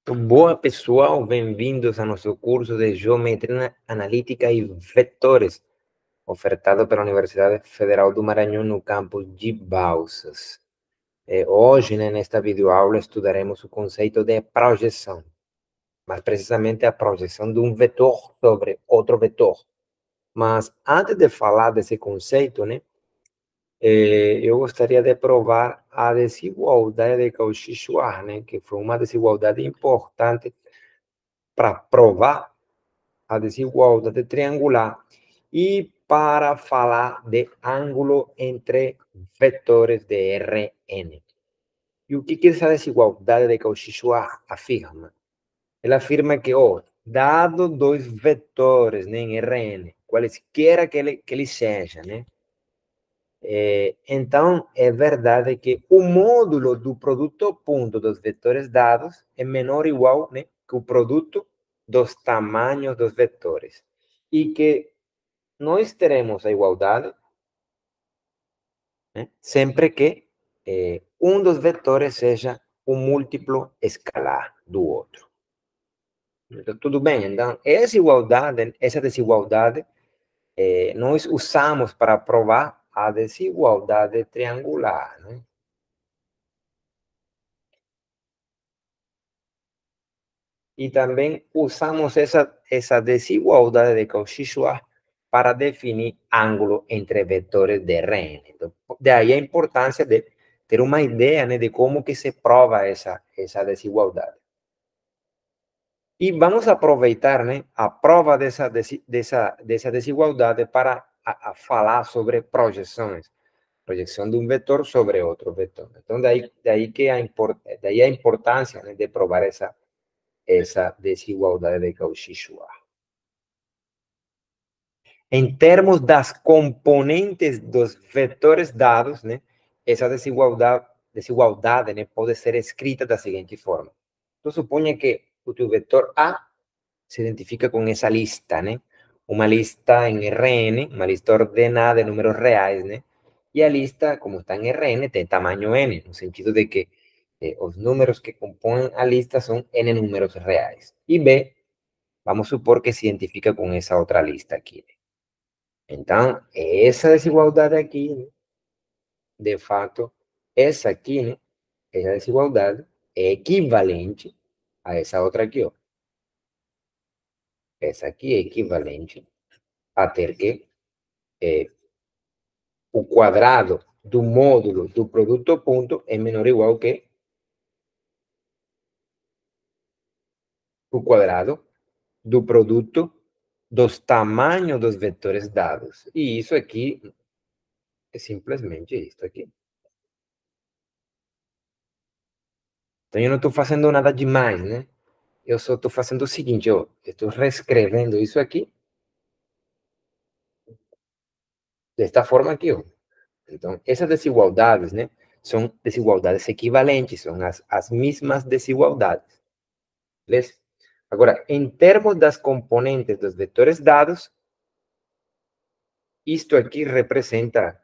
Boa, pessoal, bem-vindos ao nosso curso de Geometria Analítica e Vetores, ofertado pela Universidade Federal do Maranhão no campus de Balsas. Hoje, nesta videoaula, estudaremos o conceito de projeção, mais precisamente a projeção de um vetor sobre outro vetor. Mas antes de falar desse conceito, eu gostaria de provar a desigualdade de Cauchy-Schwarz, que foi uma desigualdade importante para provar a desigualdade triangular e para falar de ângulo entre vetores de Rn. E o que essa desigualdade de Cauchy-Schwarz afirma? Ela afirma que, dado dois vetores, em Rn, quaisquer que eles sejam, então, é verdade que o módulo do produto ponto dos vetores dados é menor ou igual, que o produto dos tamanhos dos vetores. E que nós teremos a igualdade, sempre que um dos vetores seja um múltiplo escalar do outro. Então, tudo bem. Então, essa desigualdade, nós usamos para provar a desigualdade triangular, E também usamos essa desigualdade de Cauchy-Schwarz para definir ângulo entre vetores de Rn. Então, daí a importância de ter uma ideia, de como que se prova essa desigualdade. E vamos aproveitar, a prova dessa desigualdade para falar sobre projeções. Projeção de um vetor sobre outro vetor. Então, daí a importância, de provar essa desigualdade de Cauchy-Schwarz. Em termos das componentes dos vetores dados, essa desigualdade pode ser escrita da seguinte forma. Então, suponha que o teu vetor A se identifica com essa lista, uma lista em Rn, uma lista ordenada de números reais, e a lista, como está em Rn, tem tamanho n, no sentido de que os números que compõem a lista são n números reais. E B, vamos supor que se identifica com essa outra lista aqui. Então, essa desigualdade aqui, de fato, essa aqui, essa desigualdade é equivalente a essa outra aqui, ó. Essa aqui é equivalente a ter que o quadrado do módulo do produto ponto é menor ou igual que o quadrado do produto dos tamanhos dos vetores dados. E isso aqui é simplesmente isso aqui. Então, eu não estou fazendo nada demais, Eu só estou fazendo o seguinte, estou reescrevendo isso aqui desta forma aqui, Então, essas desigualdades, são desigualdades equivalentes, são as mesmas desigualdades. Beleza? Agora, em termos das componentes dos vetores dados, isto aqui representa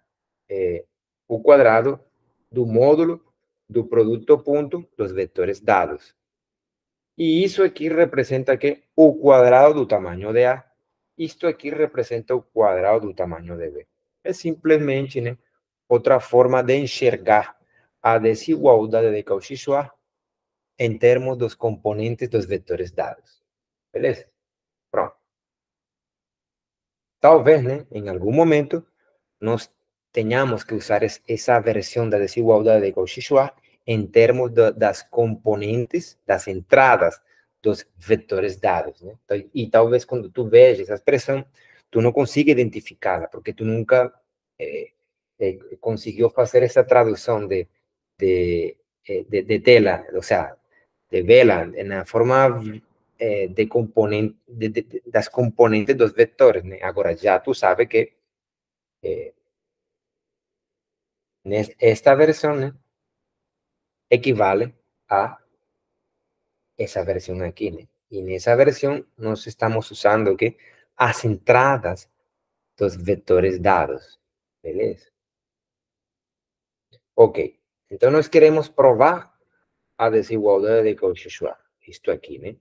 o quadrado do módulo do produto ponto dos vetores dados. E isso aqui representa que o quadrado do tamanho de A. Isto aqui representa o quadrado do tamanho de B. É simplesmente, outra forma de enxergar a desigualdade de Cauchy-Schwarz em termos dos componentes dos vetores dados. Beleza? Pronto. Talvez, em algum momento, nós tenhamos que usar essa versão da desigualdade de Cauchy-Schwarz em termos das componentes, das entradas dos vetores dados. E talvez quando tu veja essa expressão, tu não consiga identificá-la, porque tu nunca conseguiu fazer essa tradução de tela, ou seja, de vela na forma de componente, das componentes dos vetores. Agora, já tu sabe que esta versión equivale a esa versión aquí. Y en esa versión nos estamos usando que as entradas dos vetores dados. Beleza? Ok. Então, nós queremos provar a desigualdade de Cauchy-Schwarz. isto aqui, né?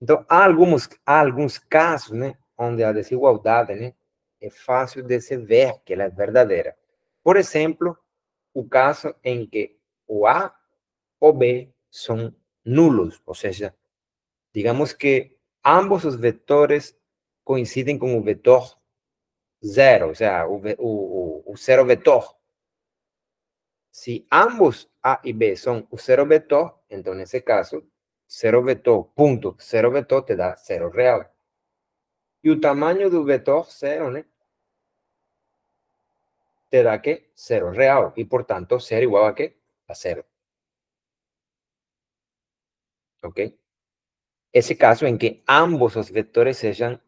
Então, há alguns casos, né, onde a desigualdade, né, é fácil de se ver que ela é verdadeira. Por exemplo, o caso em que o A ou B são nulos, ou seja, digamos que ambos os vetores coincidem com o vetor zero, o sea, o cero vetor. Si ambos A y B son un cero vetor, entonces en ese caso, cero vetor punto cero vetor te da cero real. Y el tamaño del vetor cero, ¿no? Te da que cero real. Y por tanto, cero igual a qué? A cero. ¿Ok? Ese caso en que ambos los vectores sean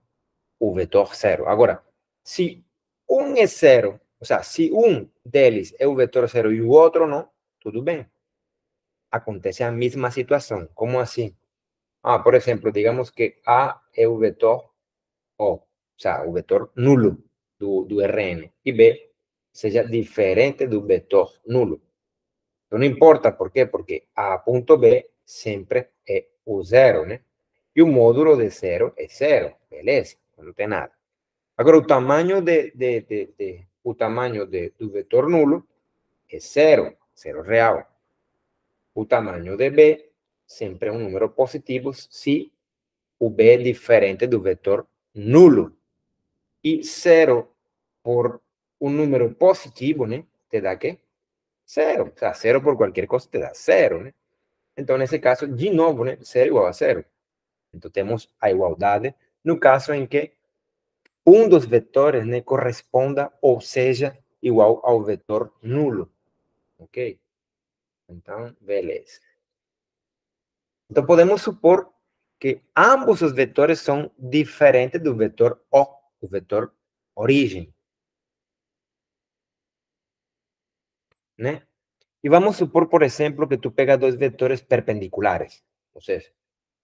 un vetor cero. Ahora, si un es cero, o sea, si un deles es un vetor cero y el otro no, todo bien. Acontece a misma situación. ¿Cómo así? Ah, por ejemplo, digamos que A es un vetor O sea, un vetor nulo do Rn, y B sea diferente do vetor nulo. No importa por qué, porque A punto B siempre es o zero, ¿no? Y un módulo de cero es cero, beleza, no tem nada. Agora, o tamanho o tamanho do vetor nulo é zero, zero real. O tamanho de B sempre é um número positivo se o B é diferente do vetor nulo. Y 0 por un número positivo, ¿no? Te da ¿qué? Cero. O sea, cero por cualquier cosa te da cero, ¿no? Entonces, en ese caso, de novo, ¿no? Cero igual a cero. Entonces, temos a igualdade no caso em que um dos vetores, né, corresponda ou seja igual ao vetor nulo. Ok? Então, beleza. Então, podemos supor que ambos os vetores são diferentes do vetor O, o vetor origem. Né? Y vamos a supor, por ejemplo, que tú pegas dos vectores perpendiculares. Entonces,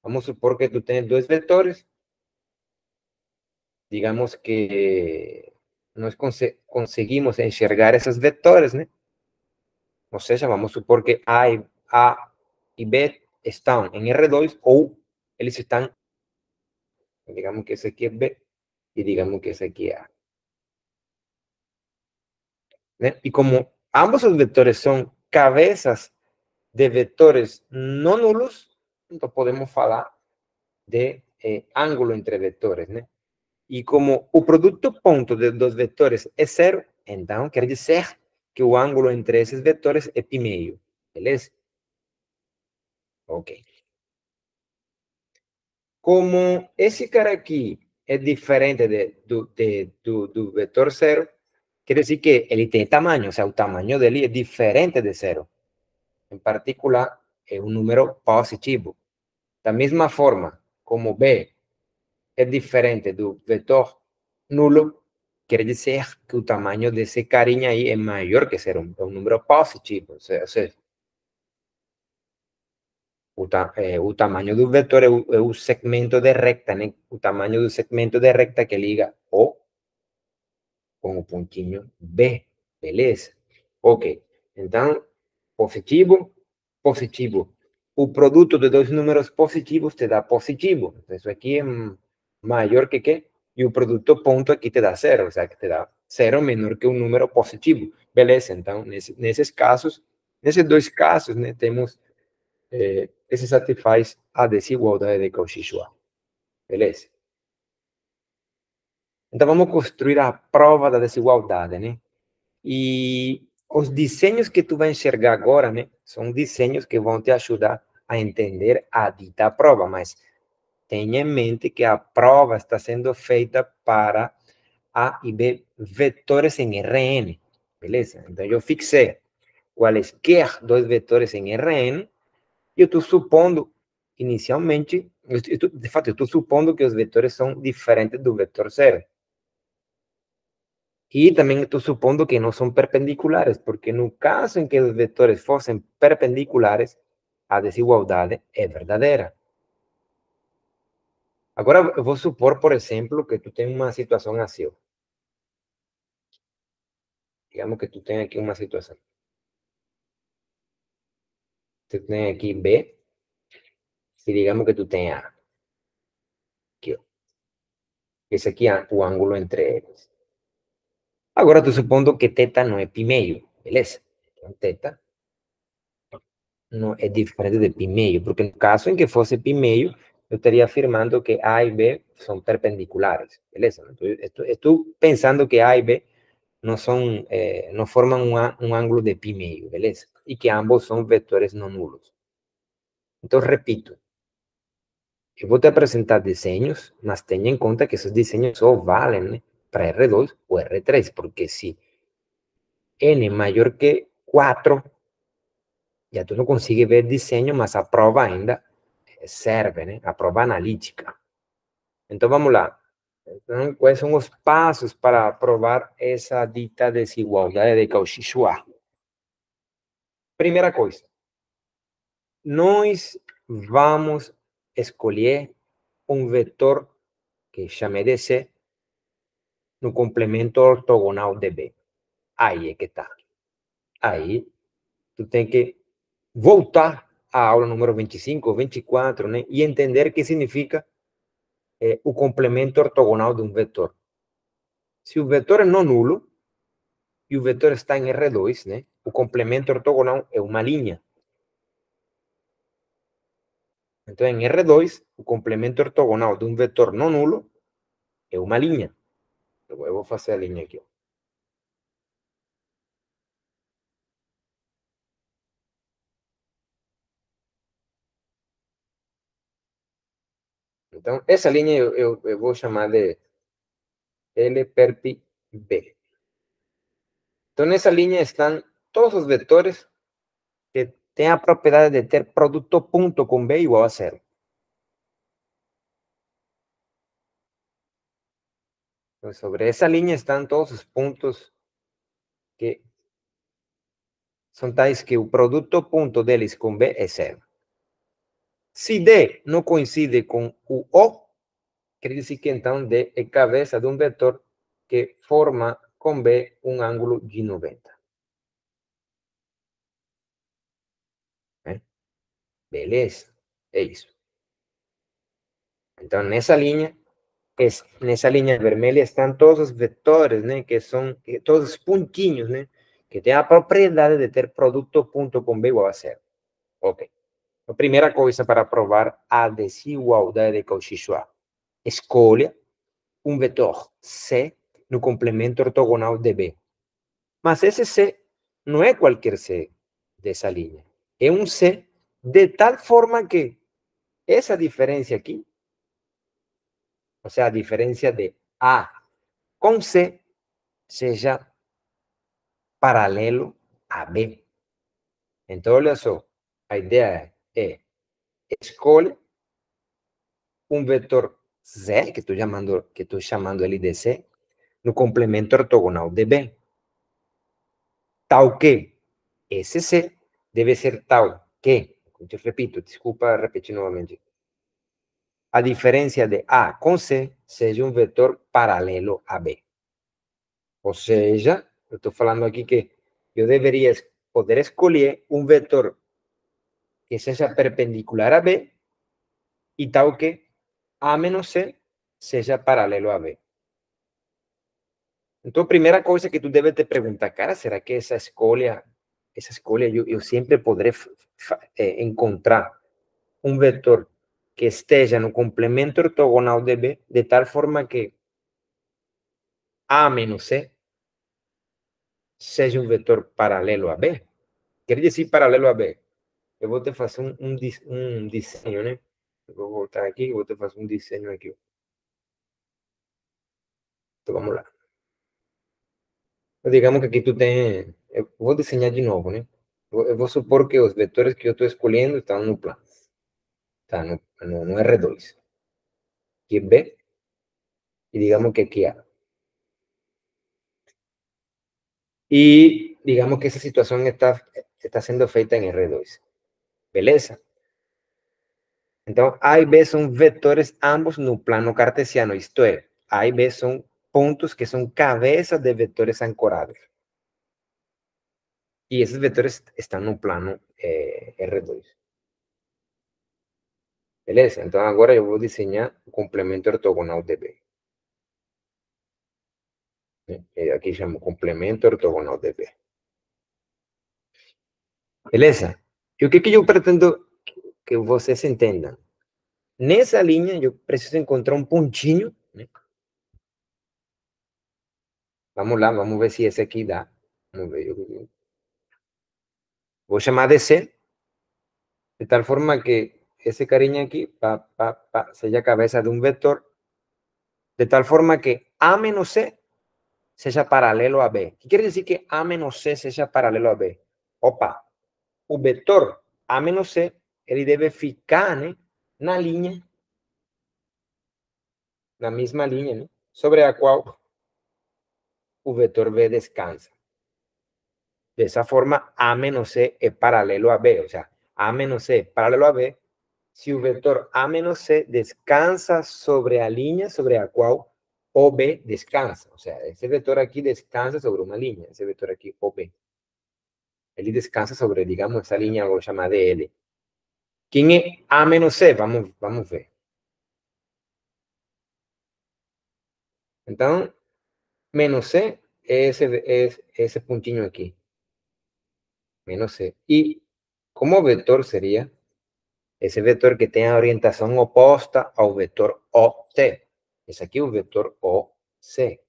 vamos a supor que tú tienes dos vectores, digamos que nos conseguimos enxergar esos vectores, ¿no? O sea, vamos a supor que A y B están en R2 o ellos están, digamos que ese aquí es B y digamos que ese aquí es A. ¿No? Y como ambos los vectores son cabezas de vectores no nulos, entonces podemos hablar de ángulo entre vectores, né? E como o produto ponto dos vetores é zero, então quer dizer que o ângulo entre esses vetores é π meio, beleza? Ok. Como esse cara aqui é diferente do vetor zero, quer dizer que ele tem tamanho, ou seja, o tamanho dele é diferente de zero. Em particular, é um número positivo. Da mesma forma, como B é diferente do vetor nulo, quer dizer que o tamanho desse carinha aí é maior que ser um número positivo. Ou seja, o tamanho do vetor é o segmento de recta, né? O tamanho do segmento de recta que liga O com o pontinho B. Beleza? Ok. Então, positivo, positivo. O produto de dois números positivos te dá positivo. Isso aqui é maior que quê? E o produto ponto aqui te dá zero, ou seja, que te dá zero menor que um número positivo. Beleza? Então, nesses casos, nesses dois casos, né, temos esse satisfaz a desigualdade de Cauchy-Schwarz. Beleza? Então, vamos construir a prova da desigualdade, né? E os desenhos que tu vai enxergar agora, né, são desenhos que vão te ajudar a entender a dita prova, mas tenha em mente que a prova está sendo feita para A e B vetores em Rn, beleza? Então, eu fixei quaisquer dois vetores em Rn e eu estou supondo, inicialmente, de fato, eu estou supondo que os vetores são diferentes do vetor zero. Y también estoy supondo que no son perpendiculares, porque en un caso en que los vectores fuesen perpendiculares, a desigualdade é verdadeira. Agora, eu vou supor, por exemplo, que tu tem uma situação assim. Ó. Digamos que tu tem aqui uma situação. Tu tem aqui B, Y digamos que tú tengas aqui, ó. Esse aqui é o ângulo entre eles. Agora, tu supondo que θ não é π meio, beleza? Então, θ não é diferente de π meio, porque no caso em que fosse π meio, eu estaria afirmando que A e B são perpendiculares, beleza? Estou pensando que A e B não são, não formam um ângulo de π meio, beleza? E que ambos são vetores não nulos. Então, repito, eu vou te apresentar desenhos, mas tenha em conta que esses desenhos só valem, né, para R2 ou R3, porque se n maior que 4, já tu não consegue ver desenho, mas a prova ainda serve, né? A prova analítica. Então, vamos lá. Então, quais são os passos para provar essa dita desigualdade de Cauchy-Schwarz? Primeira coisa, nós vamos escolher um vetor que chamei de C no complemento ortogonal de B. Aí é que está. Aí, tu tem que voltar à aula número 25 ou 24, né? E entender o que significa o complemento ortogonal de um vetor. Se o vetor é não nulo e o vetor está em R2, né? O complemento ortogonal é uma linha. Então, em R2, o complemento ortogonal de um vetor não nulo é uma linha. Eu vou fazer a linha aqui, ó. Então, essa linha eu vou chamar de L perp B. Então, nessa linha estão todos os vetores que têm a propriedade de ter produto ponto com B igual a zero. Então, sobre essa linha estão todos os pontos que são tais que o produto ponto deles com B é zero. Se D não coincide com o O, quer dizer que então D é cabeça de um vetor que forma com B um ângulo de 90. Né? Beleza? É isso. Então, nessa linha vermelha estão todos os vetores, né, que são todos os pontinhos, né, que têm a propriedade de ter produto ponto com B igual a zero. Ok. A primeira coisa para provar a desigualdade de Cauchy-Schwarz. Escolha um vetor C no complemento ortogonal de B. Mas esse C não é qualquer C dessa linha. É um C de tal forma que essa diferença aqui, ou seja, a diferença de A com C, seja paralelo a B. Então, olha só, a ideia é escolhe um vetor Z, que estou chamando ele de C, no complemento ortogonal de B. Tal que esse C deve ser tal que, eu repito, desculpa repetir novamente, a diferença de A com C seja um vetor paralelo a B. Ou seja, eu estou falando aqui que eu deveria poder escolher um vetor que seja perpendicular a B e tal que A menos C seja paralelo a B. Então, a primeira coisa que tu deve te perguntar, cara, será que essa escolha eu sempre poderei encontrar um vetor que esteja no complemento ortogonal de B, de tal forma que A menos C seja um vetor paralelo a B? Quer dizer paralelo a B? Eu vou te fazer um desenho, né? Eu vou voltar aqui, vou te fazer um desenho aqui. Então, vamos lá. Digamos que aqui tu tem... Eu vou desenhar de novo, né? Eu vou supor que os vetores que eu estou escolhendo estão no plano. Está no R2. Aqui é B. E digamos que aqui é A. E digamos que essa situação está sendo feita em R2. Beleza? Então, A e B são vetores ambos no plano cartesiano, isto é, A e B são pontos que são cabeças de vetores ancorados. E esses vetores estão no plano R2. Beleza? Então agora eu vou desenhar o complemento ortogonal de B. Aqui chamo complemento ortogonal de B. Beleza? E o que eu pretendo que vocês entendam? Nessa linha, eu preciso encontrar um pontinho, né? Vamos lá, vamos ver se esse aqui dá. Vamos ver. Vou chamar de C, de tal forma que esse carinha aqui seja a cabeça de um vetor, de tal forma que A menos C seja paralelo a B. O que quer dizer que A menos C seja paralelo a B? Opa, o vetor A menos C, ele deve ficar, né, na linha, na mesma linha, né, sobre a qual o vetor B descansa. De esa forma, A menos C es paralelo a B. O sea, A menos C es paralelo a B si el vector A menos C descansa sobre la línea sobre la cual OB descansa. O sea, ese vector aquí descansa sobre una línea. Ese vector aquí, OB. Él descansa sobre, digamos, esa línea que llama DL. ¿Quién es A menos C? Vamos a ver. Entonces, menos C es ese puntinho aquí. Menos C. Y como vector sería ese vector que tenga orientación opuesta al vector OT. Es aquí un vector OC. ¿Sí?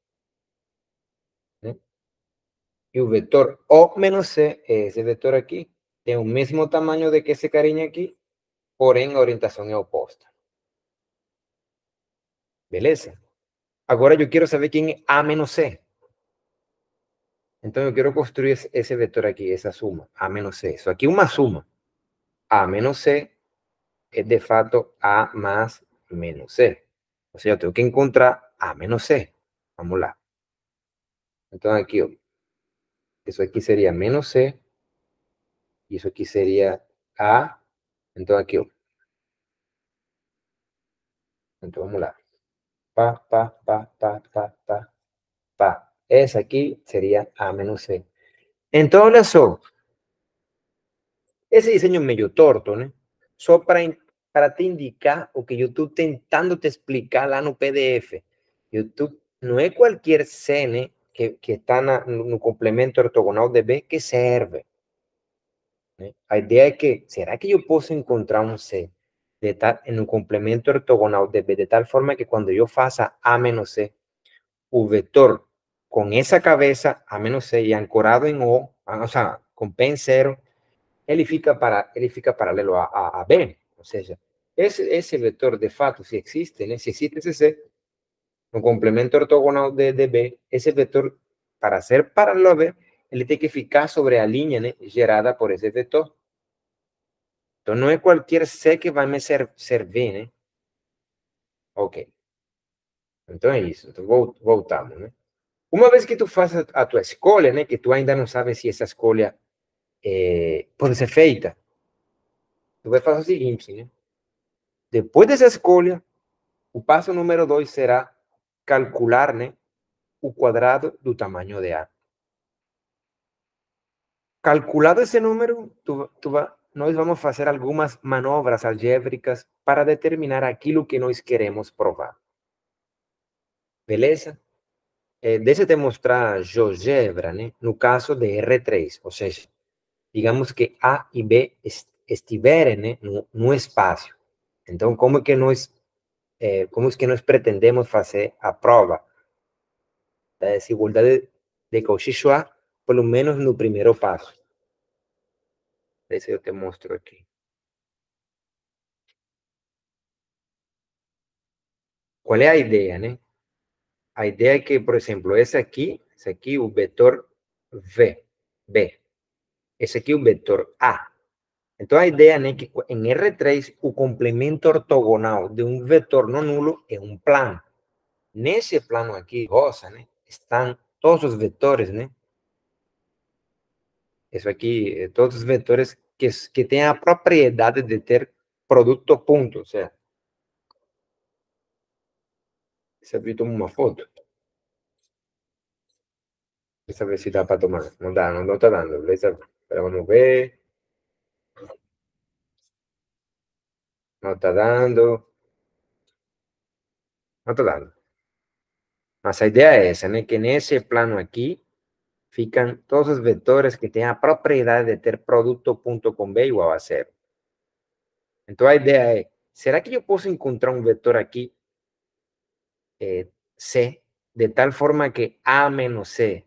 Y un vector O menos C, ese vector aquí, tiene un mismo tamaño de que ese cariño aquí, por en orientación opuesta. Beleza? Ahora yo quiero saber quién es A menos C. Entonces yo quiero construir ese vector aquí, esa suma, A menos C. Eso aquí es una suma. A menos C es de facto A más menos C. O sea, yo tengo que encontrar A menos C. Vamos lá. Entonces aquí, eso aquí sería menos C. Y eso aquí sería A. Entonces aquí, entonces vamos lá. Pa. Esa aquí sería A menos C. Entonces, ese diseño medio torto, ¿no? Só para te indicar o que yo estoy tentando te explicar lá no PDF. YouTube no es cualquier C, né, que está no complemento ortogonal de B que serve. Né? A ideia é que, será que eu posso encontrar um C de tal, en un complemento ortogonal de B de tal forma que quando eu faça A menos C, o vector con esa cabeza A menos C y ancorado en O sea, con P en cero, ele fica paralelo a B. Ou seja, esse vector de fato, se existe, né? Se existe esse C, no complemento ortogonal de B, esse vector, para ser paralelo a B, ele tem que ficar sobre a linha, né, gerada por esse vector. Então, não é qualquer C que vai me servir, né? Ok. Então, é isso. Então, voltamos, né? Uma vez que tu faças a tua escolha, né, que tu ainda não sabes se essa escolha pode ser feita, tu vai fazer o seguinte, né? Depois dessa escolha, o passo número 2 será calcular, né, o quadrado do tamanho de A. Calculado esse número, nós vamos fazer algumas manobras algébricas para determinar aquilo que nós queremos provar. Beleza? Deixa eu te mostrar GeoGebra, né? No caso de R3, ou seja, digamos que A e B estiverem, né, no espaço. Então, como é que nós pretendemos fazer a prova da desigualdade de Cauchy-Schwarz, pelo menos no primeiro passo? Deixa eu te mostro aqui. Qual é a ideia, né? A ideia é que, por exemplo, esse aqui, o vetor B. Esse aqui, o vetor A. Então, a ideia é que em R3, o complemento ortogonal de um vetor não nulo é um plano. Nesse plano aqui, rosa, né, estão todos os vetores, né? Isso aqui, todos os vetores que têm a propriedade de ter produto ponto, ou seja, você viu uma foto? Deixa eu ver se dá para tomar. Não dá, não está dando. Beleza? Pero vamos ver. Não está dando, não está dando. Mas a ideia é essa, né? Que nesse plano aqui ficam todos os vetores que têm a propriedade de ter produto.com B igual a zero. Então a ideia é, será que eu posso encontrar um vetor aqui, C, de tal forma que A menos C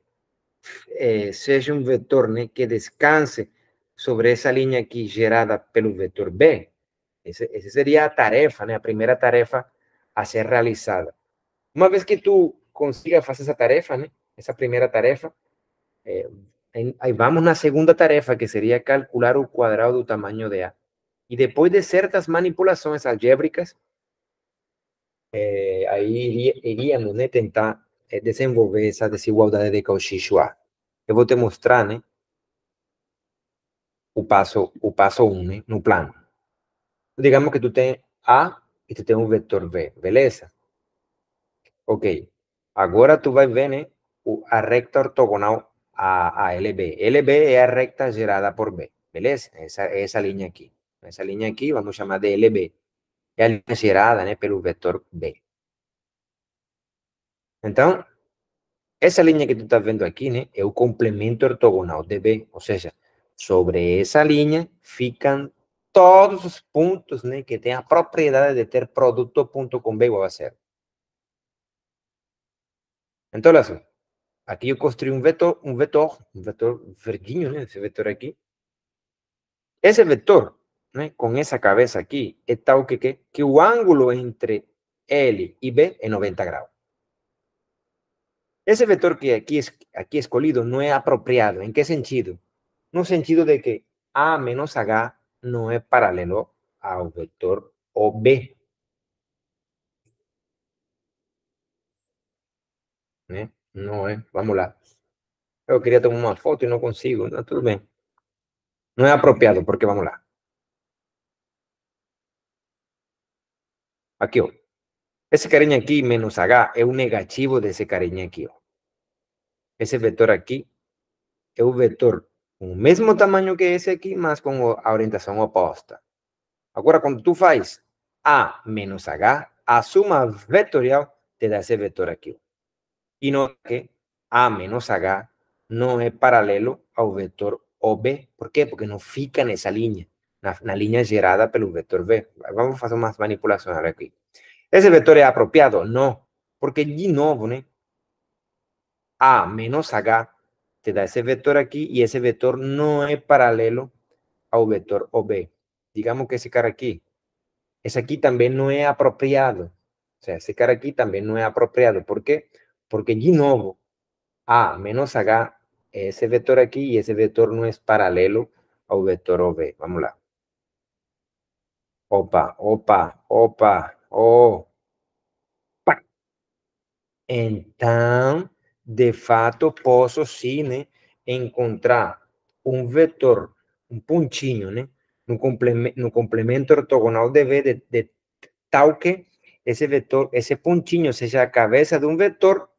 seja um vetor, né, que descanse sobre essa linha aqui gerada pelo vetor B? Essa seria a tarefa, né, a primeira tarefa a ser realizada. Uma vez que tu consiga fazer essa tarefa, né, essa primeira tarefa, aí vamos na segunda tarefa, que seria calcular o quadrado do tamanho de A. E depois de certas manipulações algébricas, aí iríamos, né, tentar desenvolver essa desigualdade de Cauchy-Schwarz. Eu vou te mostrar, né, o passo 1, né, no plano. Digamos que tu tem A e tu tem um vetor B, beleza? Ok. Agora tu vai ver, né, a recta ortogonal a LB. LB é a recta gerada por B, beleza? Essa linha aqui. Essa linha aqui vamos chamar de LB. É a linha gerada, né, pelo vetor B. Então, essa linha que tu está vendo aqui, né, é o complemento ortogonal de B. Ou seja, sobre essa linha ficam todos os pontos, né, que têm a propriedade de ter produto ponto com B igual a zero. Então, olha só. Aqui eu construí um vetor verdinho, né, esse vetor aqui. Esse vetor, né, com essa cabeça aqui, é tal que o ângulo entre L e B é 90 graus. Esse vetor que aqui escolhido não é apropriado. Em que sentido? No sentido de que A menos H não é paralelo ao vetor OB, né? Não é. Vamos lá. Eu queria tomar uma foto e não consigo. Não, tudo bem. Não é apropriado, porque vamos lá. Aqui, ó. Esse carinha aqui, menos H, é o negativo desse carinha aqui, ó. Esse vetor aqui é o vetor com o mesmo tamanho que esse aqui, mas com a orientação oposta. Agora, quando tu faz A menos H, a suma vetorial te dá esse vetor aqui. E nota que A menos H não é paralelo ao vetor OB. Por quê? Porque não fica nessa linha, na linha gerada pelo vetor B. Vamos fazer umas manipulações aqui. Esse vetor é apropriado? Não. Porque, de novo, né? A menos H te dá esse vetor aqui e esse vetor não é paralelo ao vetor OB. Digamos que esse cara aqui, esse aqui também não é apropriado. O sea, esse cara aqui também não é apropriado. ¿Por quê? Porque, de novo, A menos H é esse vetor aqui e esse vetor não é paralelo ao vetor OB. Vamos lá. Opa, opa, opa, oh. Então, de fato, posso sim, né, encontrar um vetor, um pontinho, né, no complemento ortogonal de B de tal que esse vetor, esse pontinho seja a cabeça de um vetor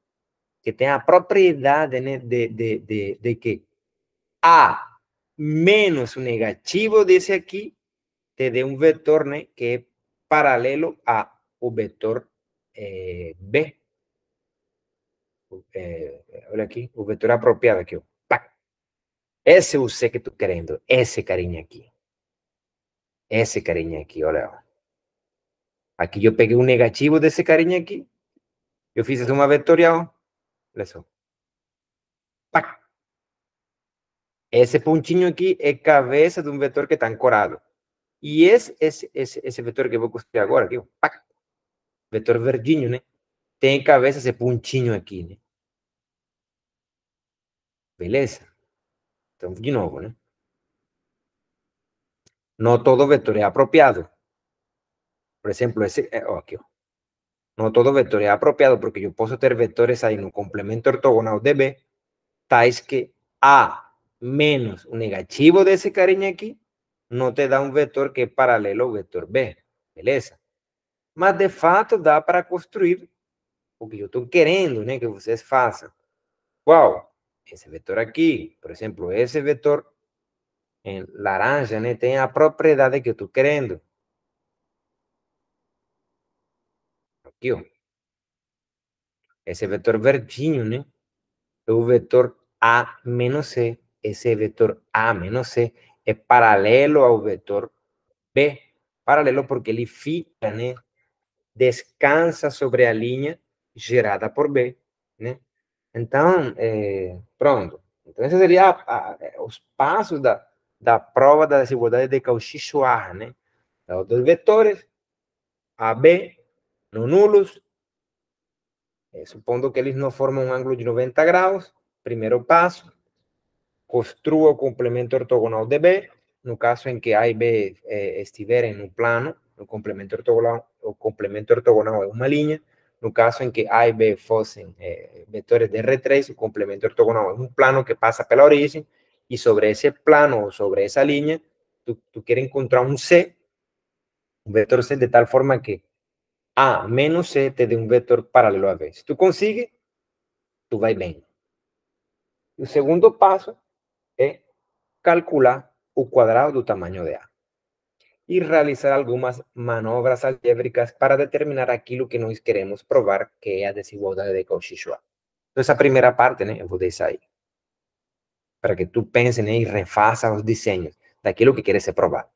que tem a propriedade, né, de que A menos o negativo desse aqui te dê um vetor, né, que é paralelo ao vetor B. Olha aqui, o vetor apropriado aqui, ó. Pá. Esse é o C que estou querendo, esse carinha aqui. Esse carinha aqui, olha. Aqui eu peguei um negativo desse carinha aqui, eu fiz uma vetorial, olha só. Pá. Esse pontinho aqui é cabeça de um vetor que está ancorado. E esse vetor que eu vou construir agora, aqui, ó, pá. Vetor verdinho, né? Tem cabeça esse pontinho aqui, né? Beleza? Então, de novo, né? Não todo vetor é apropriado. Por exemplo, esse, ó, aqui, ó. No todo vector es apropiado porque yo puedo tener vectores ahí en un complemento ortogonal de B, tais que A menos un negativo de ese carinha aquí no te da un vector que es paralelo al vector B, beleza? Mas de fato dá para construir o que eu estou querendo, né, que vocês façam. Qual? Esse vetor aqui, por exemplo, esse vetor em laranja, né, tem a propriedade que eu estou querendo. Aqui, ó. Esse vetor verdinho, né? É o vetor A menos C. Esse vetor A menos C é paralelo ao vetor B. Paralelo porque ele fica, né? Descansa sobre a linha gerada por B, né? Então, pronto. Então, esses seriam os passos da prova da desigualdade de Cauchy-Schwarz, né? Os dois vetores, A, B, não nulos, supondo que eles não formam um ângulo de 90 graus, primeiro passo, construa o complemento ortogonal de B, no caso em que A e B estiverem no plano, o complemento ortogonal é uma linha, no caso em que A e B fossem vetores de R3, o complemento ortogonal é um plano que passa pela origem, e sobre esse plano ou sobre essa linha, tu quer encontrar um C, um vetor C de tal forma que A menos C te dê um vetor paralelo a B. Se tu consegue, tu vai bem. O segundo passo é calcular o quadrado do tamanho de A e realizar algumas manobras algébricas para determinar aquilo que nós queremos provar, que é a desigualdade de Cauchy-Schwarz. Então, essa primeira parte, né, eu vou deixar aí, para que tu pense, né, e refaça os desenhos daquilo que queres provar.